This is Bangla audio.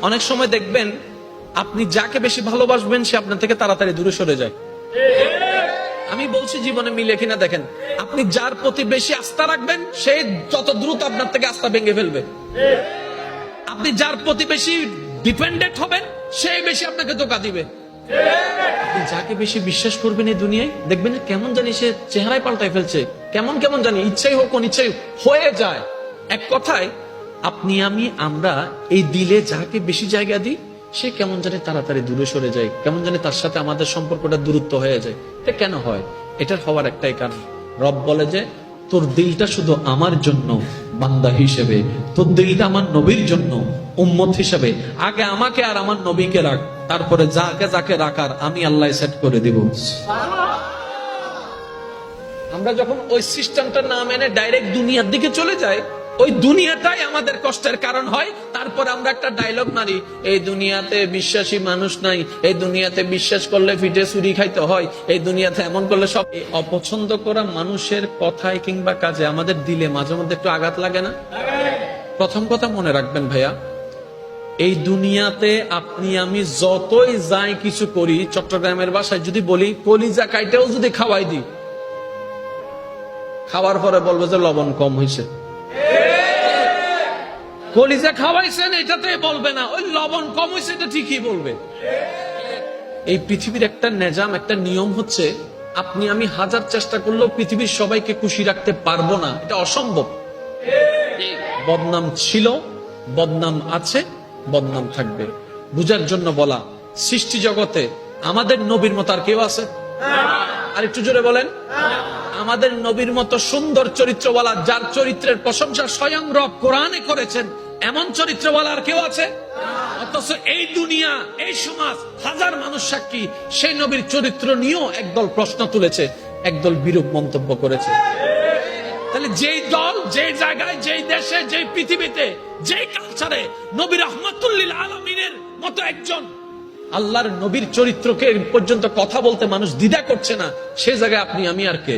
অনেক সময় দেখবেন আপনি যাকে বেশি ভালোবাসবেন সে আপনার থেকে তাড়াতাড়ি দূরে সরে যায়। আমি বলছি জীবনে মিলে কিনা দেখেন, আপনি যার প্রতি বেশি আস্থা রাখবেন সে যত দ্রুত আপনার থেকে আস্থা ভেঙে ফেলবে। আপনি যার প্রতি বেশি ডিপেন্ডেন্ট হবেন সে বেশি আপনাকে ধোঁকা দিবে। আপনি যাকে বেশি বিশ্বাস করবেন এই দুনিয়ায় দেখবেন কেমন জানি সে চেহারায় পাল্টাই ফেলছে, কেমন কেমন জানি ইচ্ছাই হোক অনিচ্ছাই হয়ে যায়। এক কথায় আপনি আমরা এই দিলে যাকে বেশি জায়গা দিই সে কেমন জানি তাড়াতাড়ি দূরে সরে যায়, কেমন জানি তার সাথে আমাদের সম্পর্কটা দূরত্ব হয়ে যায়। এটা কেন হয়? এটার হওয়ার একটাই কারণ, রব বলে যে তোর দিলটা শুধু আমার জন্য বান্দা হিসেবে, তোর দিলটা আমার নবীর জন্য উম্মত হিসেবে, আগে আমাকে আর আমার নবীকে রাখ, তারপরে যাকে যাকে রাখার আমি আল্লাহ সেট করে দিব। আমরা যখন ওই সিস্টেমটা না মেনে ডাইরেক্ট দুনিয়ার দিকে চলে যাই, ওই দুনিয়াটাই আমাদের কষ্টের কারণ হয়। তারপর আমরা একটা ডায়লগ মারি, এই দুনিয়াতে বিশ্বাসী মানুষ নাই, এই দুনিয়াতে বিশ্বাস করলে ফিটে চুরি খাইতে হয়, এই দুনিয়াতে এমন করলে সব। এই অপছন্দ করা মানুষের কথায় কিংবা কাজে আমাদের দিলে মাঝে মধ্যে একটু আঘাত লাগে না? প্রথম কথা মনে রাখবেন ভাইয়া, এই দুনিয়াতে আপনি আমি যতই যাই কিছু করি, চট্টগ্রামের ভাষায় যদি বলি কলিজা কাইটেও যদি খাওয়াই দিই, খাওয়ার পরে বলবে যে লবণ কম হয়েছে। কলিজা খাওয়াইছেন এটাতে বলবে না, ওই লবণ কম হয়েছে এটা ঠিকই বলবে। এই পৃথিবীর একটা নিজাম, একটা নিয়ম হচ্ছে আপনি আমি হাজার চেষ্টা করলেও পৃথিবীর সবাইকে খুশি রাখতে পারবো না, এটা অসম্ভব। বদনাম ছিল, বদনাম আছে, বদনাম থাকবে। বুঝার জন্য বলা, সৃষ্টি জগতে আমাদের নবীর মতো আর কেউ আছে? আর একটু জোরে বলেন। আমাদের নবীর মতো সুন্দর চরিত্রওয়ালা, যার চরিত্রের প্রশংসা স্বয়ং রব কোরআনে করেছেন, এমন চরিত্রওয়ালা আর কেউ আছে? অথচ এই দুনিয়া, এই সমাজ, হাজার মানুষ সাক্ষী সেই নবীর চরিত্র নিয়েও একদল প্রশ্ন তুলেছে, একদল বিরূপ মন্তব্য করেছে। তাহলে যেই দল, যেই জায়গায়, যেই দেশে, যেই পৃথিবীতে, যেই কালচারে নবী রাহমাতুল লিল আলামিনের মতো একজন আল্লাহর নবীর চরিত্রকে পর্যন্ত কথা বলতে মানুষ দ্বিধা করছে না, সে জায়গায় আপনি আমি আর কে?